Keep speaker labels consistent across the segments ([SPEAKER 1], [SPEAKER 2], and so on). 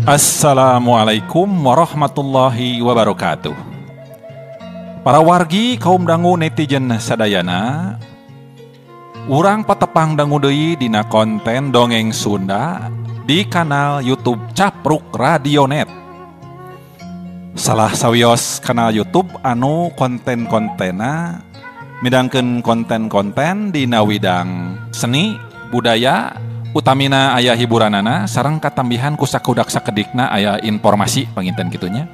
[SPEAKER 1] Assalamualaikum warahmatullahi wabarakatuh. Para wargi kaum dangu netizen sadayana, urang patepang dangu deui dina konten dongeng Sunda di kanal YouTube Capruk Radionet. Salah sawios kanal YouTube anu konten-kontena midangkeun konten-konten dina widang seni budaya, utamina aya hiburanana sareng katambihan ku sakudak sakedikna aya informasi panginten kitunya.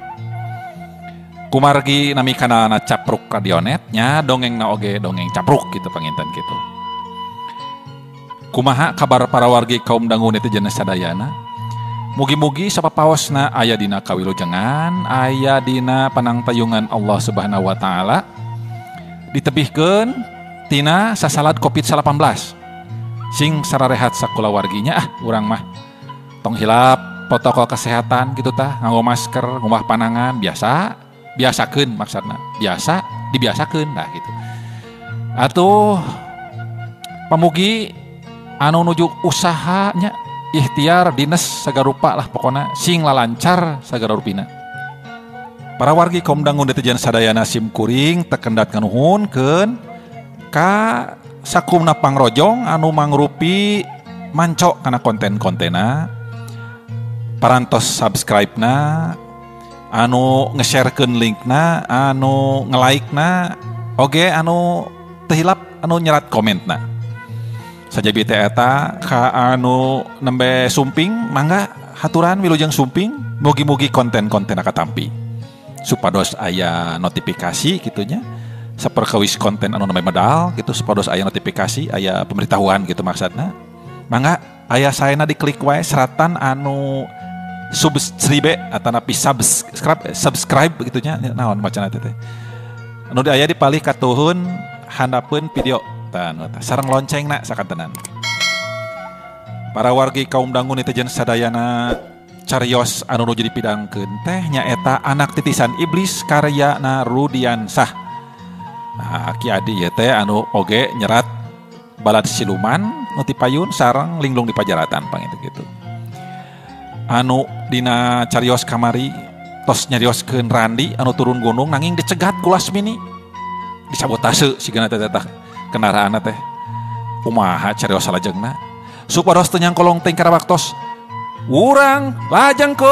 [SPEAKER 1] Kumargi nami kanalna Capruk Radionet nya dongengna oge dongeng capruk gitu panginten kitu. Kumaha kabar para wargi kaum dangu netizen sadayana? Mugi-mugi sapapaosna aya dina kawilujengan, aya dina panangtayungan Allah Subhanahu wa taala. Ditebihkeun tina sasalat Covid-19. Sing sararehat sakula warginya urang mah tong hilap protokol kesehatan gitu tah, nganggo masker, ngubah panangan biasakeun maksudna dibiasakeun lah gitu. Atuh pamugi anu nuju usahanya ikhtiar dinas sagarupa lah pokona sing lalancar sagarupina. Para wargi kaum dangu netizen sadayana simkuring tekendat kanuhunkeun ka sakumna pangrojong anu mangrupi mancok kana konten-kontena, parantos subscribe-na, anu nge-sharekeun linkna, anu nge-like-na, oge anu teu hilap anu nyerat komentna. Sajabi teh eta ka anu nembe sumping mangga haturan wilujeng sumping mugi-mugi konten-kontena katampi supados aya notifikasi gitunya. Saperkawis konten anu namanya medal gitu supados aya notifikasi aya pemberitahuan gitu maksudna mangga aya saena diklik wae seratan anu subscribe atanapi subscribe begitunya naon macana teh anu aya dipalih katuhun handapeun video tan sareng loncengna sakantenan. Para wargi kaum dangu netizen sadayana carios anu nuju dipidangkeun teh nyaeta Anak Titisan Iblis karyana Rudiansah. Nah, Ki Adi ya teh anu oge nyerat balad siluman nu ti payun sareng linglung di pajaratan pangitu gitu. Anu dina carios kamari tos nyarioskeun Randi anu turun gunung nanging dicegat ku Lasmini. Disabotase sigana teh kendaraanna teh. Kumaha carios salajengna? Supados teu nyangkolong teh karawaktos. Urang lajengkeun.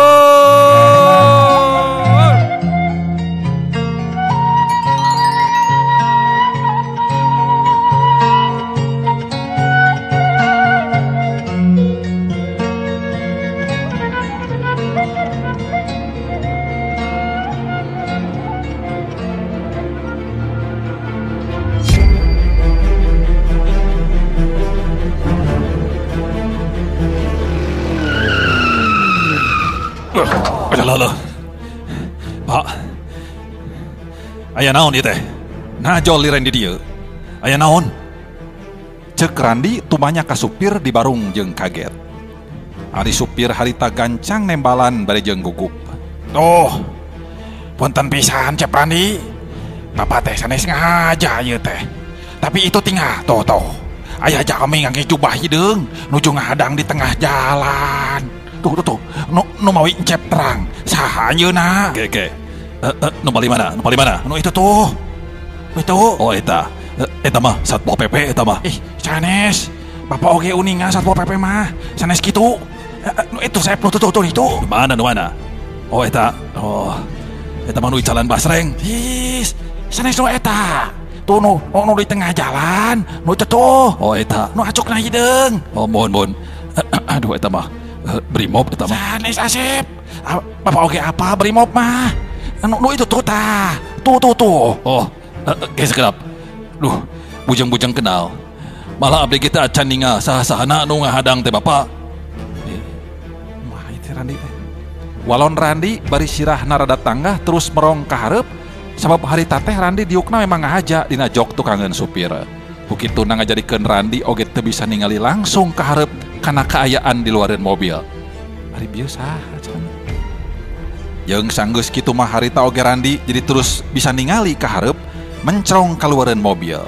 [SPEAKER 1] Loh. Pak. Aya naon ieu teh? Najol liren di dieu. Aya naon? Ceuk Randi tumanya ka supir di barung jeung kaget. Ari supir harita gancang nembalan bari jeung gugup. Tuh. Punten pisan Cep Randi. Bapak teh sanes ngaja ieu teh. Tapi itu tinggal tuh. Aya jami ngangge jubah hideung nuju ngahadang di tengah jalan. Tuh. Nu mawi encep terang. Saha anjeunna? Oke. Nu bali mana? Nu itu tuh. Itu. Oh eta. Eta mah Satpol PP eta mah. Ih, sanes. Bapak oge uningan Satpol PP mah. Sanes kitu. Nu itu saya tuh itu. Nu mana? Oh eta. Oh. Eta mah nu jalan Basreng. Ih, sanes nu eta. Tuh nu di tengah jalan. Nu itu tuh. Oh eta. Nu acukna hideung. Oh mohon. Aduh eta mah. Brimob eta mah. Sanes Asep. Bapak oge apa Brimob mah? Nu itu tuh tah. Tuh. Oh, geus kenap. Duh, bujang-bujang kenal. Malah abdi kita acan ningal saha-sahana nu ngahadang teh Bapak. Mah itu Randi teh. Walon Randi bari sirahna rada tanggah terus merong ka hareup sabab harita teh Randi diukna memang ngahaja dina jok tukangan supir. Bukituna ngajadikeun Randi oge teu bisa ningali langsung ka hareup kana kaayaan di luareun mobil. Ari bieu saha cenah. Jeung sanggeus kitu mah harita oge Randi jadi terus bisa ningali ka hareup mencrong ka luareun mobil.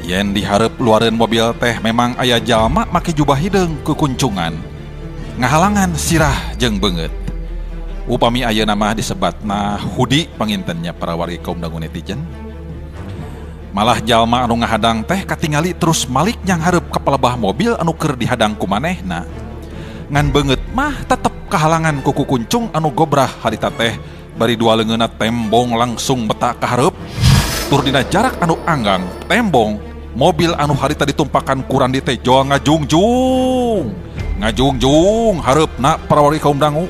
[SPEAKER 1] Yen di hareup luareun mobil teh memang aya jalma make jubah hideung kukuncungan. ngahalangan sirah jeung beungeut. Upami ayeuna mah disebatna hudi pangintennya para wargi kaum dangu netizen. Malah jalma anu ngahadang teh katingali terus malik nyang hareup ka palebah mobil anu keur dihadang ku manehna. Ngan beungeut mah tetep kahalangan ku kukuncung anu gobrah harita teh bari dua leungeunna tembong langsung beta ka hareup. Tur dina jarak anu anggang tembong mobil anu harita ditumpakan ku Randi teh joa ngajungjung hareupna para wargi kaum dangu.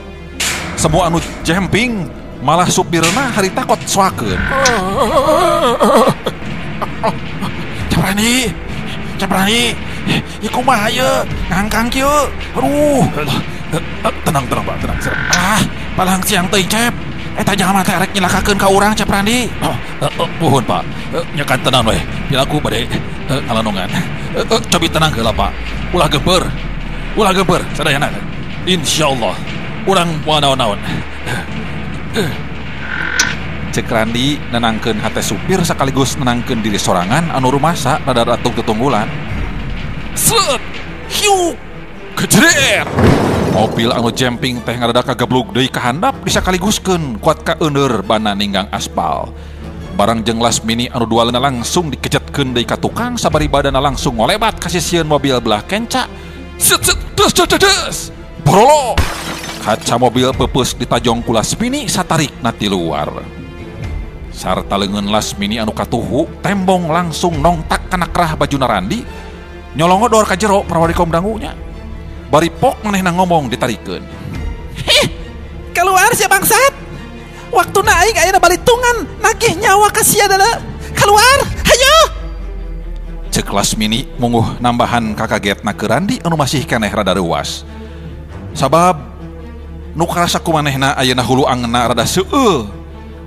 [SPEAKER 1] Semua anu jemping malah supirna harita kot soakeun. Caprani, ya kumaha ye, ngangkang kieu. Aduh, tenang Pak, tenang. Palang siang teuing Cep. Eta jalma teh arek nyilakakeun ka urang Caprani. Puhun Pak, nyekan tenang we. Pilaku bade alanongan. Cobi tenang heula Pak. Ulah geumpeur, sadayana. Insyaallah, urang moal naon-naon. Cek Randi nenangkeun hate supir sekaligus nenangkeun diri sorangan anu rumasa rada ratung tetunggulan. Set, hiu, kejeret. Mobil anu jemping teh ngarada kagablug deui ka handap disakaliguskeun kuat ka euneur bana ninggang aspal. Barang jeung Lasmini anu dualna langsung dikejetkeun deui ka tukang sabari badana langsung ngolebat ka sisieun mobil belah kenca. Set, des. Borolo. Kaca mobil peupeus ditajong ku Lasmini satarikna ti luar. Sarta leungeun Lasmini anu katuhu tembong langsung nongtak kana kerah bajuna Randi nyolongodor ka jero para wargi kaum dangunya. Bari pok manehna ngomong ditarikeun.
[SPEAKER 2] Keluar sia bangsat. Waktuna aing ayeuna balitungan nagih nyawa ka sia dana. Keluar, hayo.
[SPEAKER 1] Cek Lasmini munguh nambahan kakagetna ke Randi anu masih keneh rada reuas. Sabab nu karasa ku manehna ayeuna hulu angeunna rada seueuh.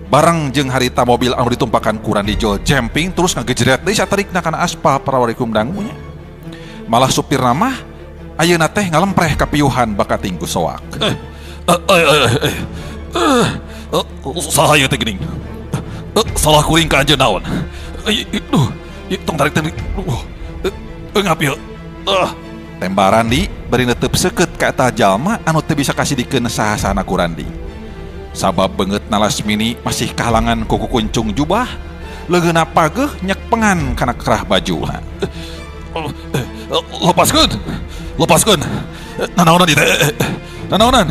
[SPEAKER 1] Barang jeung harita mobil anu ditumpakan ku Randi jol jemping terus ngagejret deui satarikna kana aspal para wargi kaum dangunya. Malah supirna mah ayeuna teh ngalempreh ka piuhan bakat tingku soak. Saha ieu teh geuning? Salah kuring ka anjeun naon? Tong tarik ngap ieu. Tembak Randi bari neuteub seukeut ka eta jalma anu teu bisa kasidikeun saha-sahana ku Randi. Sabab beungeutna Lasmini masih kahalangan ku kukuncung jubah, leungeunna pageuh nyek pengan kana kerah bajuna. Lepaskeun. Nanaonan ieu teh? Nanaonan?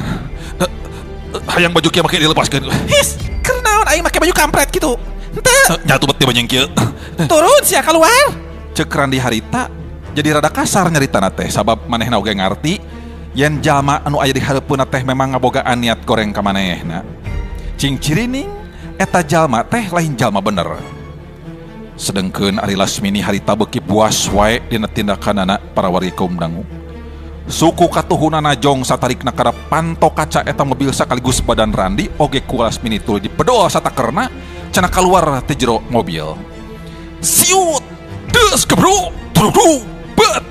[SPEAKER 1] Hayang baju kieu make dilepaskeun.
[SPEAKER 2] His, keur naon aing make baju kampret kitu? Henteu.
[SPEAKER 1] Nyatu beti banyak kieu.
[SPEAKER 2] Turun sia keluar.
[SPEAKER 1] Cek Randi harita jadi rada kasar nyaritana teh sabab manehna oge ngarti yen jalma anu aya di hareupeunna teh memang ngabogaan niat goreng ka manehna. Cing cirining eta jalma teh lain jalma bener. Sedengkeun ari Lasmini harita beuki puas wae dina tindakanana para wargi kaum dangu. Suku katuhuna najong satarikna kana panto kaca eta mobil sakaligus badan Randi oge ku Lasmini tuluy dipedol satakerna cenah kaluar ti jero mobil. Siut, des gebru, tudu, bet.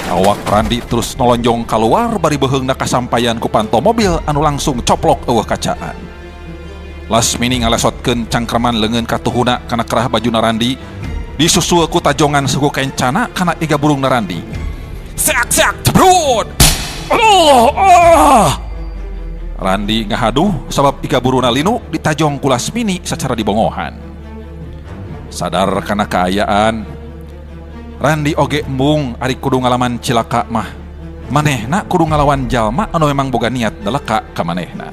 [SPEAKER 1] Awak Randi terus nolonjong keluar bari beheungna kasampayan ku panto mobil anu langsung coplok eueuh kacaan. Lasmini ngalesotkeun cangkreman leungeun katuhuna kana kerah bajuna Randi disusul ku tajongan suku kencana kana iga burungna Randi. Seak cebrut. Randi ngahaduh sabab iga burungna linu ditajong ku Lasmini secara dibongohan. Sadar kana kaayaan Randi oge embung ari kudu ngalaman cilaka mah. Manehna kudu ngalawan jalma anu memang boga niat daleka ka manehna.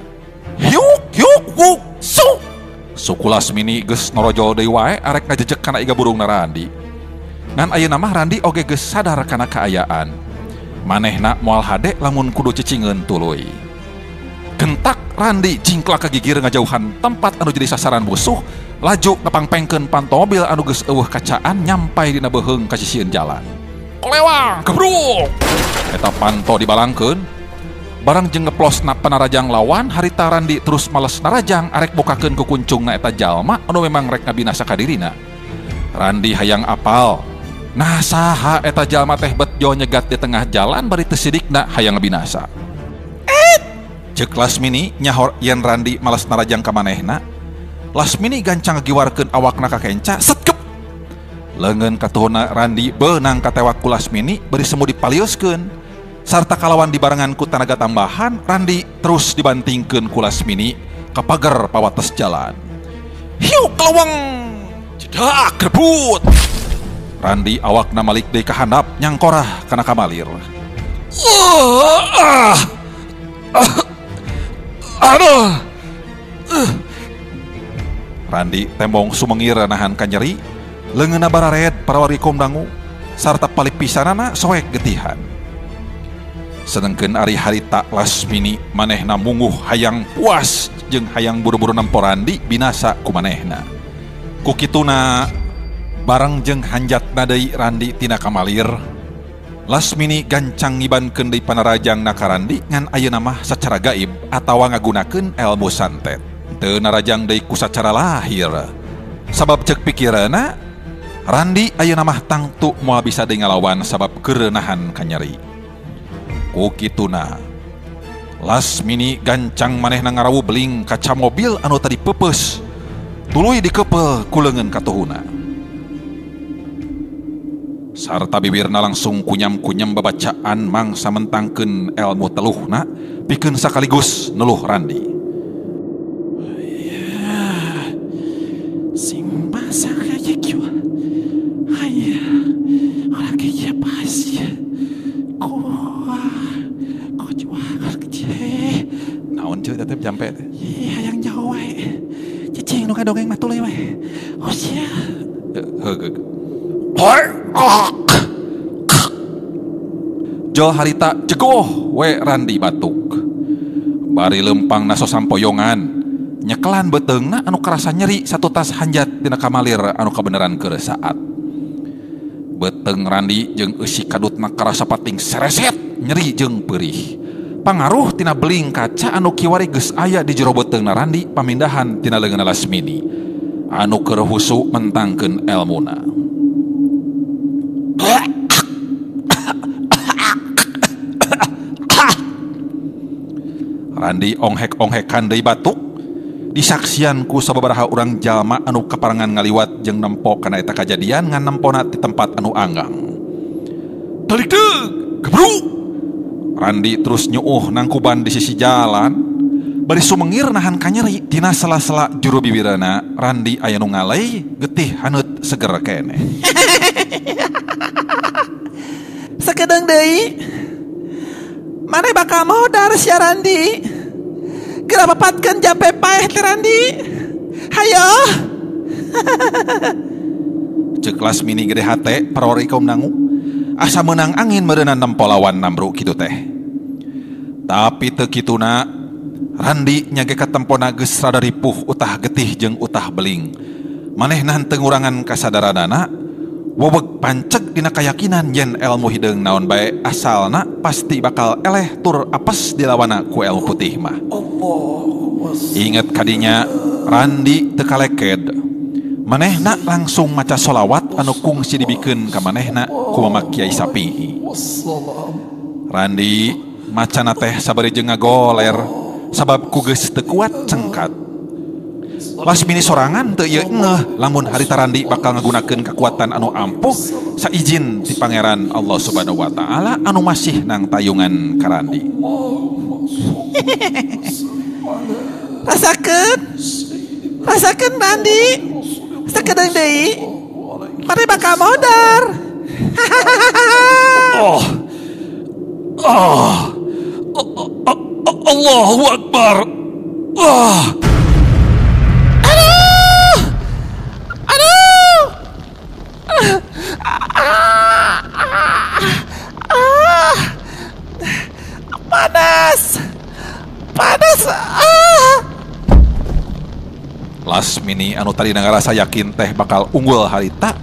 [SPEAKER 1] Yuk, su. Suku Lasmini geus norojol deui wae arek ngajejek kana iga burungna Randi. Ngan ayeuna mah Randi oge geus sadar kana kaayaan. Manehna moal hade lamun kudu cicingeun tuluy. Gentak Randi cingklak ka gigir ngajauhan tempat anu jadi sasaran musuh. Laju ngapangpengkeun panto mobil anu geus eueuh kacaan nyampai dina beheung ka sisieun jalan. Kolewang, gebruk. Eta panto dibalangkeun. Barang jeung ngeplosna panarajang lawan, harita Randi terus males narajang arek bokakeun ku kuncungna eta jalma anu memang rek ngabinasa ka dirina. Randi hayang apal. Nah saha eta jalma teh bet jo nyegat di tengah jalan bari teu sidikna hayang ngabinasa. Ceuk Lasmini nyahor yen Randi males narajang ka manehna. Lasmini gancang ngagiwarkeun awakna ka kenca, setkep. Leungeun katuhuna Randi beunang katewak ku Lasmini bari semu dipalioskeun. sarta kalawan dibarengan ku tenaga tambahan, Randi terus dibantingkeun ku Lasmini ka pagar pawates jalan.
[SPEAKER 2] Hiu kelawang
[SPEAKER 1] Jedak rebut. Randi awakna malik deui ka handap nyangkorah kana kamalir. Aduh. Randi tembong sumengir nahan kanyeri, leungeunna barared parawargi kaum dangu sarta palipisanana soek getihan. Sedengkeun ari harita Lasmini manehna munguh hayang puas jeung hayang buru-buru nempo Randi binasa ku manehna. Ku kituna bareng jeung hanjatna deui Randi tina kamalir, Lasmini gancang ngibankeun deui panarajangna ka Randi ngan ayeuna mah sacara gaib atawa ngagunakeun ilmu santet. Teu narajang deui ku sacara lahir. Sabab ceuk pikireunna Randi ayeuna mah tangtu moal bisa deui ngalawan sabab keurenahan kanyeri. Ku kituna Lasmini gancang manehna ngarawu beling kaca mobil anu tadi pepeus tuluy dikeupel ku leungeun katuhuna. Sarta bibirna langsung kunyam-kunyam babacaan mangsa mentangkeun ilmu teluhna pikeun sakaligus neluh Randi.
[SPEAKER 2] Simba sakaya kiwa. Haya. Ora kaya pasti.
[SPEAKER 1] Naon ceu tetep jampe teh?
[SPEAKER 2] Hayang jauh wae. Cicing nu kadongeng mah tuluy wae. Oh sia.
[SPEAKER 1] Heug. Jol harita jegoh we Randi batuk. Bari lempang naso sampoyongan, nyekelan beteungna anu karasa nyeri satu tas hanjat tina kamalir anu kabeneran keuresaat. Beteung Randi jeung eusi kadutna karasa pating sereset nyeri jeung peurih. Pangaruh tina beling kaca anu kiwari geus aya di jero beteungna Randi pamindahan tina leungeunna Lasmini anu keur husu mentangkeun elmuna. Randi onghek-onghekan deui batuk disaksian ku sababaraha urang jalma anu kaparangan ngaliwat jeung nempo kana eta kajadian ngan nempona di tempat anu anggang. Talik deug, gebruk. Randi terus nyuuh nangkuban di sisi jalan, bari sumengir nahan kanyeri tina sela-sela juru bibirana. Randi aya nu ngalay getih haneut seger kene.
[SPEAKER 2] Sakedeung deui. Mane bakal modar sia Randi. Geura bapatkeun jampe paeh teh Randi. Hayo.
[SPEAKER 1] Ceuk Lasmini gede hate parawargi kaum dangu. Asa menang angin meureunna nempo lawan Namru kitu teh. Tapi teu kituna Randi nyage katempona geus rada ripuh utah getih jeung utah beling. Manehna henteu ngurangan kasadaranana, weweg panceg dina kayakinan yen elmu hideung naon bae asalna pasti bakal eleh tur apes dilawana ku ilmu putih mah. Inget kadinya Randi teu kaleked. Manehna langsung maca sholawat anu kungsi dibikeun ka manehna ku Mama Kiai Sapi'i. Randi macana teh sabari jeung ngagoler sabab ku geus teu kuat cengkat. Lasmini sorangan teu ieu ngeuh lamun harita Randi bakal ngagunakeun kekuatan anu ampuh saijin ti Pangeran Allah Subhanahu wa taala anu masih nang tayungan ka Randi.
[SPEAKER 2] Rasakeun Randi. Sakedeung deui. Mane bakal modar.
[SPEAKER 1] Allahu Akbar.
[SPEAKER 2] Aduh. Panas.
[SPEAKER 1] Lasmini anu tadi ngarasa yakin teh bakal unggul harita,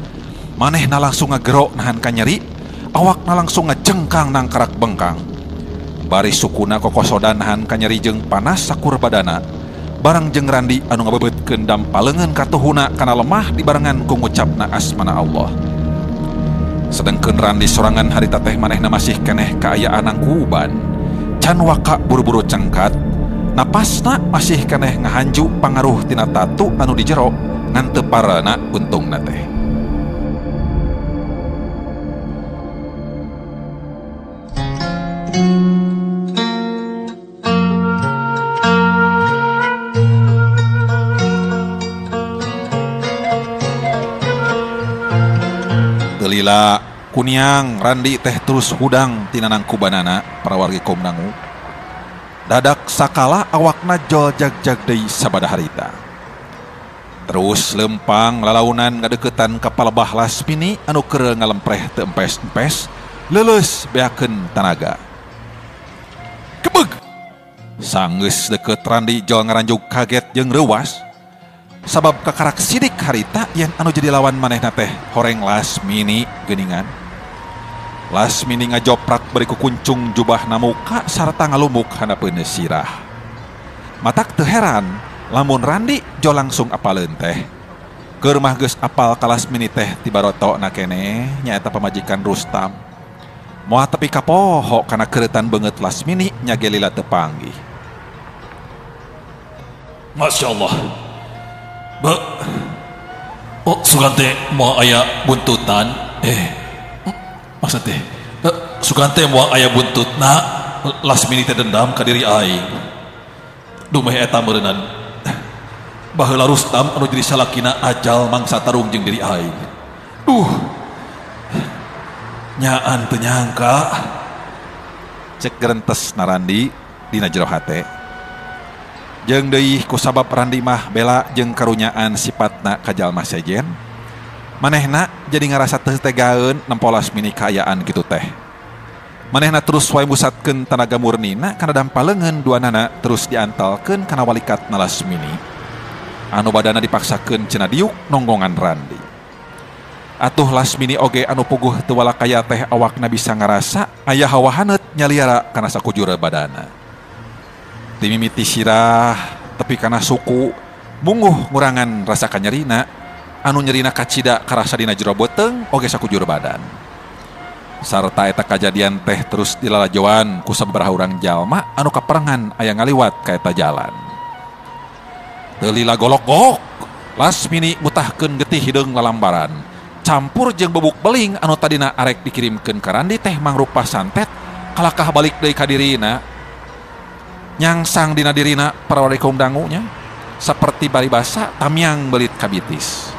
[SPEAKER 1] manehna langsung ngagero nahan kanyeri, awakna langsung ngejengkang nang karak bengkang. Bari sukuna kokosodan nahan kanyeri jeung panas sakur badana. Barang jeung Randi anu ngabebeutkeun dampaleungeun katuhuna kana lemah dibarengan ku ngucapna asmana Allah. Sedengkeun Randi sorangan harita teh manehna masih keneh kaayaan nangkuban. Can waka buru-buru cengkat. Napasna masih keneh ngahanju pangaruh tina tatu anu di jero ngan teu parana untungna teh. Lila kuniang Randi teh terus hudang tinanang kubanana para wargi kaum dangu. Dadak sakala awakna jol jag-jag deui sabada harita. Terus lempang lalaunan ngadeukeutan ka palebah Lasmini anu keur ngalempreh teu empes-empes leuleus beakeun tanaga. Kebeg. Sanggeus deukeut Randi jol ngaranjug kaget jeung reuwas. Sabab kakarak sidik harita yen anu jadi lawan manehna teh horeng Lasmini geuningan. Lasmini ngajoprak bari ku kuncung jubahna muka sarta ngalumuk hanapeun sirah. Matak teu heran lamun Randi jo langsung apaleun teh. Keur mah geus apal ka Lasmini teh tibarotona keneh nyaeta pamajikan Rustam. Moal tepi ka poho kana keuretan beungeut Lasmini nya ge lila teu panggih.
[SPEAKER 3] Masya Allah. Oh, Sugante moal aya buntutan. Maksud teh Sugante moal aya buntutna Lasmini teh dendam ka diri aing. Dumeh eta meureunnan baheula Rustam anu jadi salakina ajal mangsa tarung jeung diri aing. Nyaan teu nyangka
[SPEAKER 1] Cek gerentes Narandi dina jero hate. Jeung deui kusabab Randi mah bela jeung karunyaan sifatna ka jalma sejen. Manehna jadi ngarasa teu tegaeun nempo Lasmini kaayaan kitu teh. Manehna terus wae musatkeun tanaga murnina kana dampaleungeun duanana terus diantalkeun kana walikatna Lasmini. Anu badana dipaksakeun cenah diuk nonggongan Randi. Atuh Lasmini oge anu puguh teu walakaya teh awakna bisa ngarasa aya hawa haneut nyaliara kana sakujur badana. Ti mimiti sirah tepi kana suku mungguh ngurangan rasa kanyerina anu nyerina kacida karasa dina jero beuteung oge sakujur badan. Sarta eta kajadian teh terus dilalajoan ku sabaraha urang jalma anu kaperangan aya ngaliwat ka eta jalan. Teu lila golok-golok Lasmini mutahkeun getih hideung lalambaran campur jeung bebuk beling anu tadina arek dikirimkeun ka Randi teh mangrupa santet kalakah balik deui ka dirina. Nyangsang dina dirina para wargi kaum dangunya saperti bari basa tamiang belit kabitis.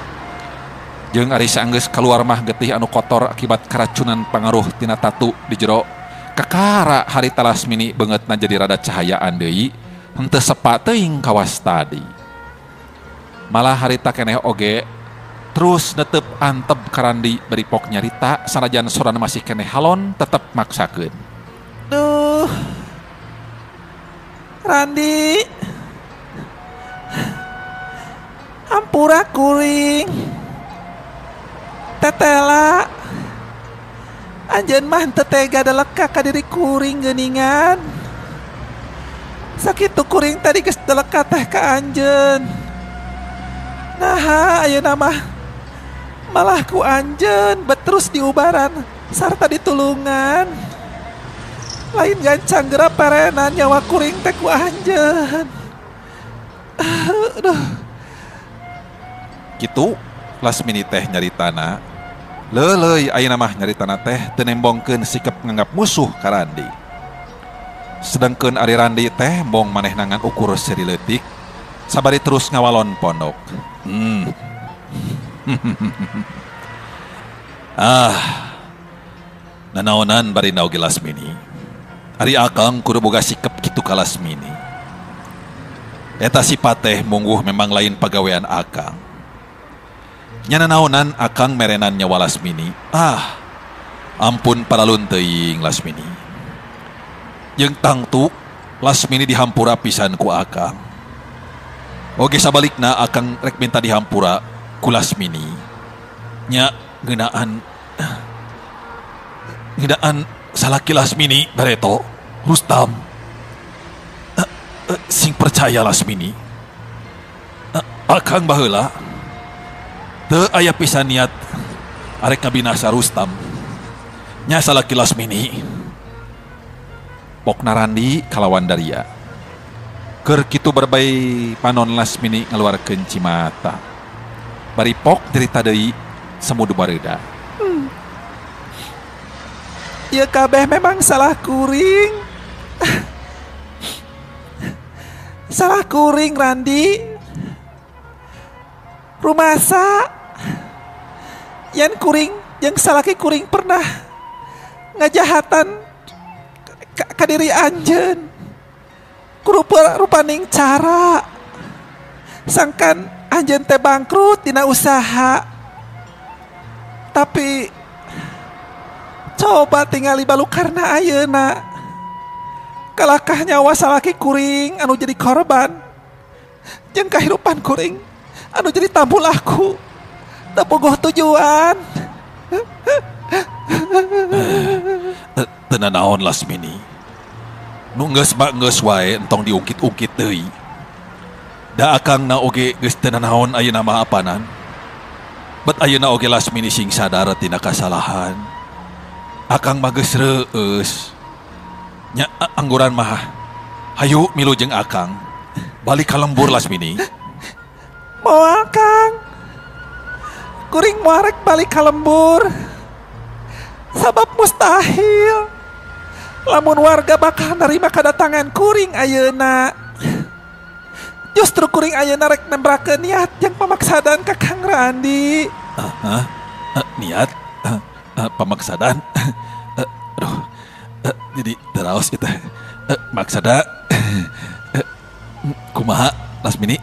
[SPEAKER 1] Jeung ari saenggeus kaluar mah getih anu kotor akibat keracunan pangaruh tina tatu di jero kakara harita Lasmini beungeutna jadi rada cahayaan deui henteu sepa teuing kawas tadi. Malah harita keneh oge terus netep antep ka Randi bari pok nyarita sanajan sorana masih keneh halon tetep maksakeun.
[SPEAKER 2] Duh, Randi, hampura kuring, tetela, anjeun mah teu tega daleka ka diri kuring geuningan. Sakitu kuring tadi geus daleka teh ka anjeun. Naha ayeuna mah malah ku anjeun beterus diubaran sarta ditulungan. Lain gancang geura perenan nyawa kuring teh ku anjeun. Aduh.
[SPEAKER 1] Kitu Lasmini teh nyaritana. Leuleuy ayeuna mah nyaritana teh teu nembongkeun sikap nganggap musuh ka Randi. Sedengkeun ari Randi teh embong maneh nangan ukur seri leutik sabari terus ngawalon pondok. Nanaonan bari naoge Lasmini. Ari akang kudu boga sikap kitu ka Lasmini. Eta sifat teh mungguh memang lain pagawean akang. Nya nanaonan akang merenan nyawa Lasmini. Ampun paralun teuing Lasmini. Jeung tangtu Lasmini dihampura pisan ku akang. Oge sabalikna akang rek minta dihampura ku Lasmini. Nya ngeunaan salaki Lasmini bareto Rustam sing percaya Lasmini akang baheula teu aya pisan niat arek ngabinasa Rustam nya salaki Lasmini. Pokna Randi kalawan Daria keur kitu berbay panon Lasmini ngaluarkeun cimata bari pok cerita deui samudu bareuda.
[SPEAKER 2] Ieu kabeh memang salah kuring. Salah kuring Randi. Rumasa yen kuring Jeung salaki kuring pernah ngajahatan ka diri anjeun. Rupaning cara sangkan anjeun teh bangkrut dina usaha. Tapi coba tingali balu karena ayeuna kalakah nyawa salaki kuring anu jadi korban jeung kahirupan kuring anu jadi tambulaku teu bogoh tujuan.
[SPEAKER 3] Teu naon Lasmini. Nu geus wae entong diungkit-ungkit deui. Da akangna oge geus teu naon ayeuna mah apanan. Bet ayeuna oge Lasmini sing sadar tina kasalahan. Akang mah geus reueus. Nya angguran mah hayu milu jeung akang balik ka lembur Lasmini.
[SPEAKER 2] Moal Kang. Kuring moal rek balik ka lembur. Sabab mustahil lamun warga bakal nerima kedatangan kuring ayeuna. Justru kuring ayeuna rek nembrakeun niat jeung pamaksadan ka Kang Randi.
[SPEAKER 3] Niat? Pamaksadan? Aduh, jadi teraos kita maksada kumaha Lasmini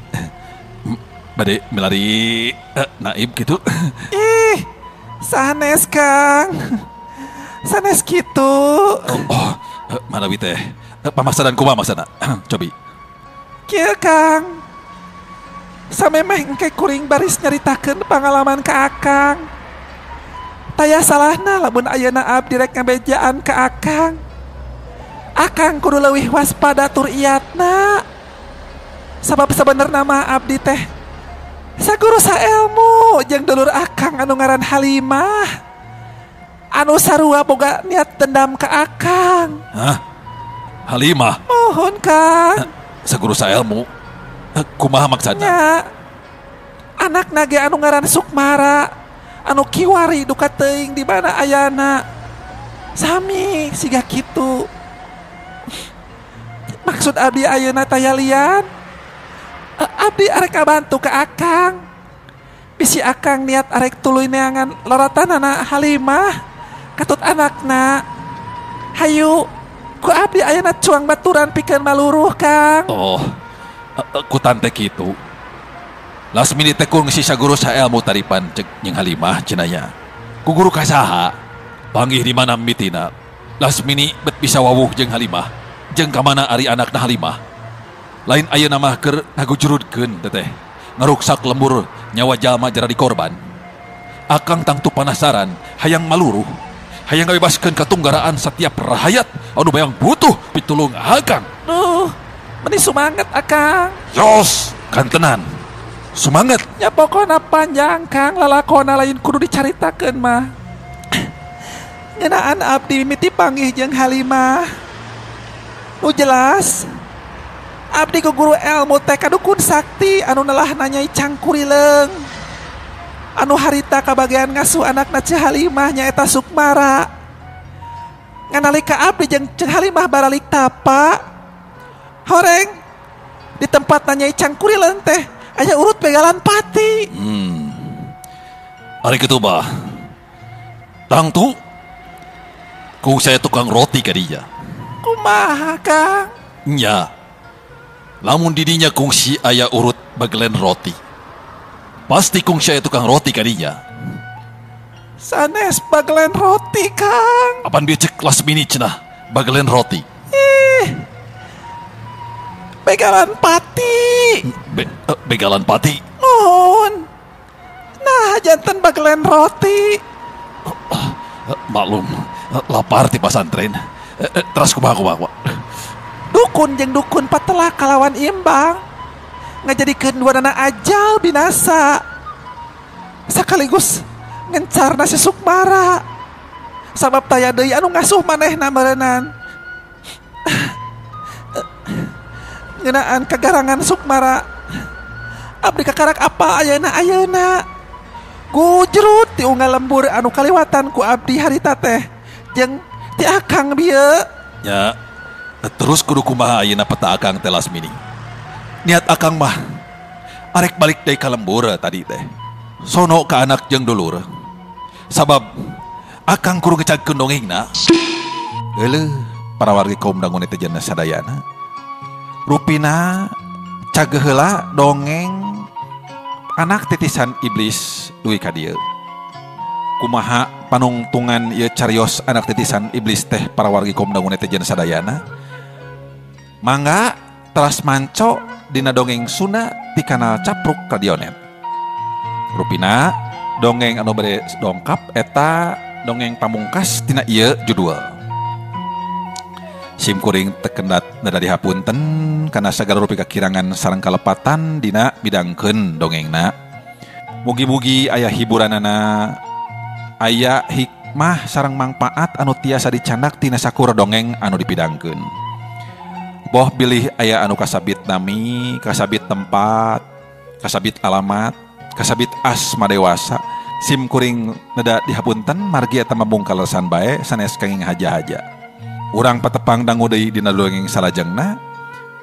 [SPEAKER 3] bade melari naib gitu.
[SPEAKER 2] Ih, sanes Kang. Sanes gitu.
[SPEAKER 3] Mana teh? Pamaksadan kumaha maksana? Cobi.
[SPEAKER 2] Kieu Kang. Samemeh engke kuring baris nyaritakeun pangalaman ka Akang. Taya salahna lamun ayeuna abdi rek ngabejaan ka Akang. Akang kudu leuwih waspada tur iyatna. Sabab sabenerna mah abdi teh saguru saelmu jeung dulur Akang anu ngaran Halimah. Anu sarua boga niat dendam ka Akang.
[SPEAKER 3] Hah? Halimah?
[SPEAKER 2] Mohon Kang.
[SPEAKER 3] Saguru saelmu? Kumaha maksudna?
[SPEAKER 2] Ya, anak nage anu ngaran Sukmara, anu kiwari duka teuing di mana ayana. Sami siga kitu. Maksud abdi ayeuna taya lian. Abdi arek kabantu ka Akang. Bisi Akang niat arek tuluy neangan lorotanana Halimah. Katut anakna. Hayu, ku abdi ayeuna cuang baturan pikeun maluruh Kang.
[SPEAKER 3] Oh, ku tante kitu. Lasmini teh kung si saguru saelmu taripan cek jeung Halimah cenanya. Ku guru kasaha? Panggih di mana mitina. Lasmini bet bisa wawuh jeung Halimah. Jeung ka mana ari anakna Halimah. Lain ayeuna mah keur ngagujurudkeun teteh. Ngaruksak lembur nyawa jalma jara di korban. Akang tangtu penasaran hayang maluruh. Hayang ngabebaskeun katunggaraan setiap rahayat anu bayang butuh pitulung Akang.
[SPEAKER 2] Meni sumanget Akang.
[SPEAKER 3] Yos, kantenan. Semangat.
[SPEAKER 2] Ya pokona panjang Kang, lalakona lain kudu dicaritakeun mah. Ngeunaan abdi mimiti panggih jeung Halimah. Nu jelas abdi ku guru elmu teh kadukun sakti anu neulah nanyai Cangkurileung. Anu harita kabagean ngasuh anakna Ceh Halimah nyaeta Sukmara. Nganalika abdi jeung Ceh Halimah baralik tapa, horeng di tempat nanyai Cangkurileung teh aya urut pegalan pati.
[SPEAKER 3] Ari kitu bah. Tangtu ku saya tukang roti ka dinya.
[SPEAKER 2] Kumaha Kang?
[SPEAKER 3] Nya. Lamun didinya kungsi aya urut bagelen roti. Pasti kungsi aya tukang roti kadinya.
[SPEAKER 2] Sanes bagelen roti Kang.
[SPEAKER 3] Apan becek Lasmini cenah bagelen roti.
[SPEAKER 2] Begalan pati.
[SPEAKER 3] Begalan pati.
[SPEAKER 2] Nuhun. Nah janten bagelen roti.
[SPEAKER 3] Maklum, lapar ti pasantren. Terus kumaha.
[SPEAKER 2] Dukun jeung dukun patelah kalawan imbang ngajadikeun duanana ajal binasa sakaligus ngencarna si Sukmara sabab taya deui anu ngasuh manehna meureunnan. Ngeunaan kagarangan Sukmara abdi kakarak apa ayeuna gujrut ti unggal lembur anu kaliwatan ku abdi harita teh jeung ti Akang bieu.
[SPEAKER 3] Ya. Terus kudu kumaha ayeuna peta Akang teh Lasmini. Niat Akang mah arek balik deui ka lembur tadi teh. Sono ka anak jeung dulur. sabab akang kudu ngecagkeun dongengna.
[SPEAKER 1] Heuleuh para wargi kaum dangun teh janna sadayana. Rupina cageuk heula dongeng anak titisan iblis duwi ka dieu. Kumaha panungtungan ieu carios anak titisan iblis teh para wargi kaum dangun teh janna sadayana. Mangga teras manco dina dongeng Sunda ti kanal Capruk Radionet. Rupina dongeng anu bade dongkap eta dongeng pamungkas tina ieu judul. Sim kuring tekendat nada dihapunten kana sagala rupi kakirangan sareng kalepatan dina bidangkeun dongengna. Mugi-mugi aya hiburanana, aya hikmah sareng mangpaat anu tiasa dicandak tina sakur dongeng anu dipidangkeun. Boh bilih aya anu kasabit nami, kasabit tempat, kasabit alamat, kasabit asma dewasa. Sim kuring nada dihapunten margi eta mabungkalesan bae sanes kenging haja-haja. Urang patepang dangu deui dina dongeng salajengna.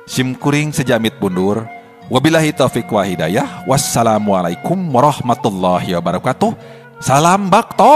[SPEAKER 1] Sim kuring sejamit bundur. Wabillahi taufik wa hidayah. Wassalamualaikum warahmatullahi wabarakatuh. Salam baktos.